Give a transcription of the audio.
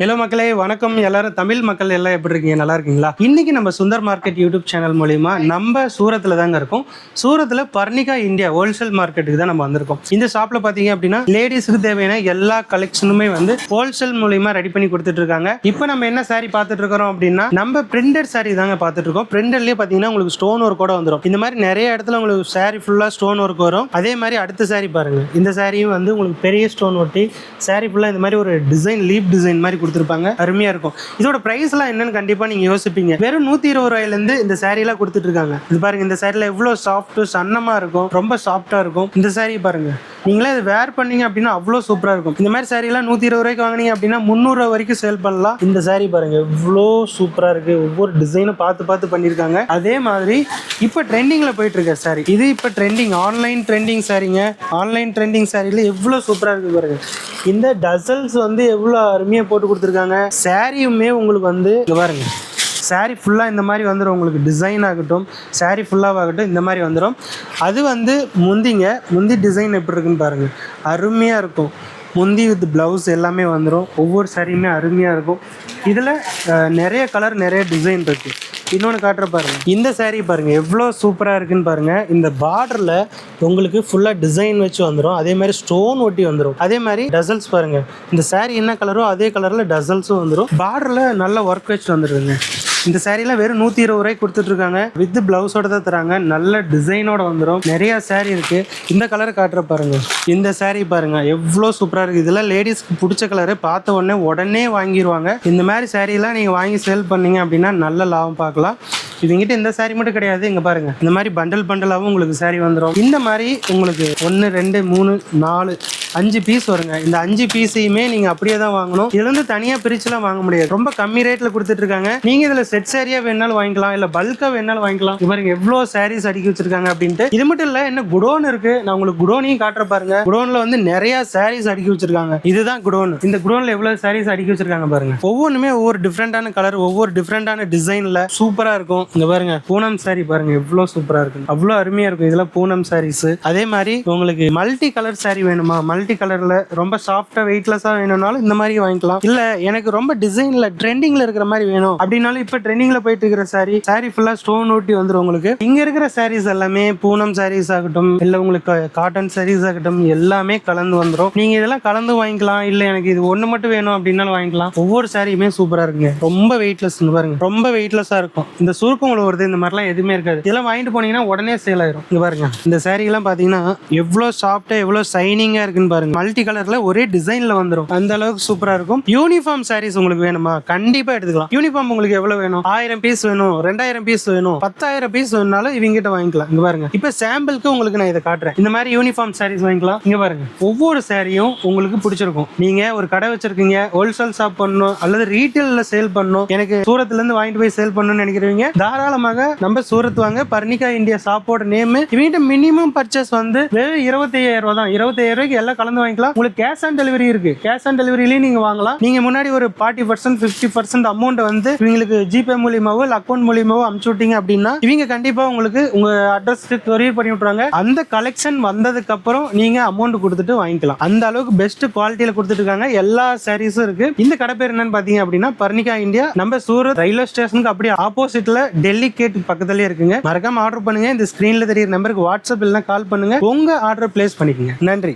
Hello மக்களே, வணக்கம். எல்லாரும் தமிழ் மக்கள் எல்லாம் எப்படி இருக்கீங்க? நல்லா இருக்கீங்களா? இன்னைக்கு நம்ம சுந்தர் மார்க்கெட் யூடியூப் சேனல் மூலியமா நம்ம சூரத்தில் தாங்க இருக்கோம். சூரத்தில் பர்னிகா இந்தியா ஹோல்சேல் மார்க்கெட்டுக்கு தான் நம்ம வந்திருக்கோம். இந்த ஷாப்பில் பார்த்தீங்க அப்படின்னா லேடிஸுக்கு தேவையான எல்லா கலெக்ஷனுமே வந்து ஹோல்சேல் மூலியமா ரெடி பண்ணி கொடுத்துட்டு இருக்காங்க. இப்போ நம்ம என்ன சாரி பார்த்துட்டு இருக்கிறோம் அப்படின்னா நம்ம பிரிண்டட் சாரி தாங்க பார்த்துட்டு இருக்கோம். பிரிண்டட்லேயே பார்த்தீங்கன்னா உங்களுக்கு ஸ்டோன் ஒர்க் கூட வந்துடும். இந்த மாதிரி நிறைய இடத்துல உங்களுக்கு சாரி ஃபுல்லாக ஸ்டோன் ஒர்க் வரும். அதே மாதிரி அடுத்த சாரி பாருங்க, இந்த சாரியும் வந்து உங்களுக்கு பெரிய ஸ்டோன் ஒட்டி சாரி ஃபுல்லாக இந்த மாதிரி ஒரு டிசைன் லீப் டிசைன் மாதிரி கொடுத்துருப்பாங்க. அருமையா இருக்கும். இதோட பிரைஸ் எல்லாம் என்னன்னு கண்டிப்பா நீங்க யோசிப்பீங்க. வெறும் 120 ரூபாயில இருந்து இந்த சாரி எல்லாம் கொடுத்துட்டு இருக்காங்க. இது பாருங்க, இந்த சாரில எவ்வளவு சாஃப்ட் சன்னமா இருக்கும், ரொம்ப சாஃப்டா இருக்கும். இந்த சாரி பாருங்க, நீங்களே இது வேர் பண்ணீங்க அப்படின்னா அவ்வளோ சூப்பரா இருக்கும். இந்த மாதிரி சாரி எல்லாம் 120 ரூபாய்க்கு வாங்கினீங்க அப்படின்னா 300 ரூபாய் வரைக்கும் சேல் பண்ணலாம். இந்த சாரி பாருங்க எவ்வளோ சூப்பரா இருக்கு. ஒவ்வொரு டிசைனும் பார்த்து பண்ணியிருக்காங்க. அதே மாதிரி இப்போ ட்ரெண்டிங்ல போயிட்டு இருக்க சாரி இது. இப்போ ட்ரெண்டிங் ஆன்லைன் ட்ரெண்டிங் சாரிங்க. ஆன்லைன் ட்ரெண்டிங் சாரில எவ்வளோ சூப்பரா இருக்கு பாருங்க. இந்த டசல்ஸ் வந்து எவ்வளோ அருமையாக போட்டு கொடுத்துருக்காங்க. சாரியுமே உங்களுக்கு வந்து பாருங்க, சாரி ஃபுல்லாக இந்த மாதிரி வந்துடும். உங்களுக்கு டிசைன் ஆகட்டும், சாரி ஃபுல்லாக ஆகட்டும், இந்த மாதிரி வந்துடும். அது வந்து முந்தி டிசைன் எப்படி இருக்குன்னு பாருங்கள், அருமையாக இருக்கும். முந்தி வித் ப்ளவுஸ் எல்லாமே வந்துடும். ஒவ்வொரு சாரியுமே அருமையாக இருக்கும். இதில் நிறைய கலர், நிறைய டிசைன் இருக்குது. இன்னொன்று காட்டுற பாருங்க, இந்த சாரீ பாருங்க எவ்வளோ சூப்பராக இருக்குன்னு பாருங்க. இந்த பார்டரில் உங்களுக்கு ஃபுல்லாக டிசைன் வச்சு வந்துடும். அதே மாதிரி ஸ்டோன் ஒட்டி வந்துடும். அதே மாதிரி டசல்ஸ் பாருங்க, இந்த சாரீ என்ன கலரோ அதே கலரில் டசல்ஸும் வந்துடும். பார்டரில் நல்ல ஒர்க் வச்சு வந்துடுங்க. இந்த சாரீலாம் வெறும் 120 ரூபாய்க்கு கொடுத்துட்டு இருக்காங்க. வித் பிளவுஸோட தான் தராங்க. நல்ல டிசைனோட வந்துடும். நிறைய சாரீ இருக்கு. இந்த கலர் காட்டுற பாருங்க, இந்த சாரீ பாருங்க எவ்வளோ சூப்பரா இருக்கு. இதெல்லாம் லேடிஸ்க்கு பிடிச்ச கலரு. பார்த்த உடனே வாங்கிடுவாங்க. இந்த மாதிரி சாரீலாம் நீங்க வாங்கி சேல் பண்ணீங்க அப்படின்னா நல்ல லாபம் பார்க்கலாம். இவங்கிட்ட இந்த சாரி மட்டும் கிடையாது. இங்க பாருங்க, இந்த மாதிரி பண்டலாகவும் உங்களுக்கு சாரி வந்துடும். இந்த மாதிரி உங்களுக்கு 1 2 3 4 5 பீஸ் வருங்க. இந்த 5 பீஸையுமே நீங்க அப்படியே தான் வாங்கணும். இதுல இருந்து தனியா பிரிச்சுலாம் வாங்க முடியாது. ரொம்ப கம்மி ரேட்ல கொடுத்துட்டு இருக்காங்க. நீங்க இதுல செட் சாரியா வேணாலும் வாங்கிக்கலாம், இல்ல பல்கா வேணாலும் வாங்கிக்கலாம். பாருங்க எவ்வளவு சாரீஸ் அடுக்கி வச்சிருக்காங்க அப்படின்ட்டு. இது மட்டும் இல்ல, என்ன குடோன் இருக்கு. நான் உங்களுக்கு குடோனையும் காட்டுற பாருங்க. குடோன்ல வந்து நிறைய சாரீஸ் அடுக்கி வச்சிருக்காங்க. இதுதான் குடோன். இந்த குடோன்ல எவ்வளவு சாரீஸ் அடுக்கி வச்சிருக்காங்க பாருங்க. ஒவ்வொன்றுமே ஒவ்வொரு டிஃப்ரெண்டான கலர், ஒவ்வொரு டிஃப்ரெண்டான டிசைன்ல சூப்பரா இருக்கும். இங்க பாருங்க, பூனம் சாரி பாருங்க எவ்வளவு சூப்பரா இருக்கு. அவ்வளவு அருமையா இருக்கும். இதெல்லாம் பூனம் சாரீஸ். அதே மாதிரி உங்களுக்கு மல்டி கலர் சாரி வேணுமா, மல்டி கலர்ல ரொம்ப சாஃப்டா வெயிட்லெஸ்ஸா வேணும்னாலும் இந்த மாதிரி வாங்கிக்கலாம். இல்ல எனக்கு ரொம்ப டிசைன்ல ட்ரெண்டிங்ல இருக்கிற மாதிரி வேணும் அப்படின்னாலும் இப்ப ட்ரெண்டிங்ல போயிட்டு இருக்கிற சாரி ஃபுல்லா ஸ்டோன் ஊட்டி வந்துடும். உங்களுக்கு இங்க இருக்கிற சாரீஸ் எல்லாமே பூனம் சாரீஸ் ஆகட்டும், இல்ல உங்களுக்கு காட்டன் சாரீஸ் ஆகட்டும், எல்லாமே கலந்து வந்துடும். நீங்க இதெல்லாம் கலந்து வாங்கிக்கலாம். இல்ல எனக்கு இது ஒண்ணு மட்டும் வேணும் அப்படின்னாலும் வாங்கிக்கலாம். ஒவ்வொரு சாரியுமே சூப்பரா இருக்குங்க. ரொம்ப வெயிட்லெஸ் பாருங்க, ரொம்ப வெயிட்லெஸ்ஸா இருக்கும். இந்த சுருக்கம் வருது, இந்த மாதிரிலாம் எதுவுமே இருக்காது. இதெல்லாம் வாங்கிட்டு போனீங்கன்னா உடனே சேல் ஆயிரும். இங்க பாருங்க, இந்த சாரி எல்லாம் பாத்தீங்கன்னா எவ்வளவு சாஃப்டா எவ்வளவு ஷைனிங்கா இருக்குன்னு பாருங்க. மல்டி கலர்ல ஒரே டிசைன்ல வந்துடும். அந்த அளவுக்கு சூப்பரா இருக்கும். யூனிஃபார்ம் சாரீஸ் உங்களுக்கு வேணுமா, கண்டிப்பா எடுத்துக்கலாம். யூனிஃபார்ம் உங்களுக்கு எவ்வளவு வேணும், 1000 பீஸ் வேணும், 2000 பீஸ் வேணும், 10,000 பீஸ் வேணும்னாலும் இவங்க கிட்ட வாங்கிக்கலாம். இங்க பாருங்க, இப்ப சாம்பிளுக்கு உங்களுக்கு நான் இதை காட்டுறேன். இந்த மாதிரி யூனிஃபார்ம் சாரீஸ் வாங்கிக்கலாம். இங்க பாருங்க, ஒவ்வொரு சாரியும் உங்களுக்கு பிடிச்சிருக்கும். நீங்க ஒரு கடை வச்சிருக்கீங்க, ஹோல்சேல் ஷாப் பண்ணணும் அல்லது ரீட்டைல்ல சேல் பண்ணணும், எனக்கு சூரத்துல இருந்து வாங்கிட்டு போய் சேல் பண்ணணும்னு நினைக்கிறவங்க தாராளமாக நம்ம சூரத் வாங்க. பர்னிகா இந்தியா ஷாப்போட நேம். இவங்கிட்ட மினிமம் பர்ச்சேஸ் வந்து வெறும் 25,000 ரூபாய் தான். 25,000 ரூபாய்க்கு எல்லாம் கலந்து வாங்கிக்கலாம். உங்களுக்கு கேஷ் ஆன் டெலிவரி இருக்கு. கேஷ் ஆன் டெலிவரியிலையும் நீங்க வாங்கலாம். நீங்க முன்னாடி ஒரு 40% 50% அமௌண்ட் வந்து இவங்களுக்கு ஜிபே மூலியமாவோ இல்ல அக்கௌண்ட் மூலியமாவோ அனுப்பிச்சு விட்டீங்க அப்படின்னா இவங்க கண்டிப்பா உங்களுக்கு உங்க அட்ரஸ்க்கு கொரியர் பண்ணி விட்டுறாங்க. அந்த கலெக்ஷன் வந்ததுக்கு அப்புறம் நீங்க அமௌண்ட் கொடுத்துட்டு வாங்கிக்கலாம். அந்த அளவுக்கு பெஸ்ட் குவாலிட்டியில கொடுத்துட்டு இருக்காங்க. எல்லா சாரீஸும் இருக்கு. இந்த கடை பேர் என்னன்னு பாத்தீங்க அப்படின்னா பர்னிகா இந்தியா. நம்ம சூரத் ரயில்வே ஸ்டேஷனுக்கு அப்படியே ஆப்போசிட்ல டெல்லி கேட் பக்கத்துலயே இருக்குங்க. மறக்காம ஆர்டர் பண்ணுங்க. இந்த ஸ்கிரீன்ல தெரியுற நம்பருக்கு வாட்ஸ்அப் இல்லைன்னா கால் பண்ணுங்க. உங்க ஆர்டர் பிளேஸ் பண்ணிக்கங்க. நன்றி.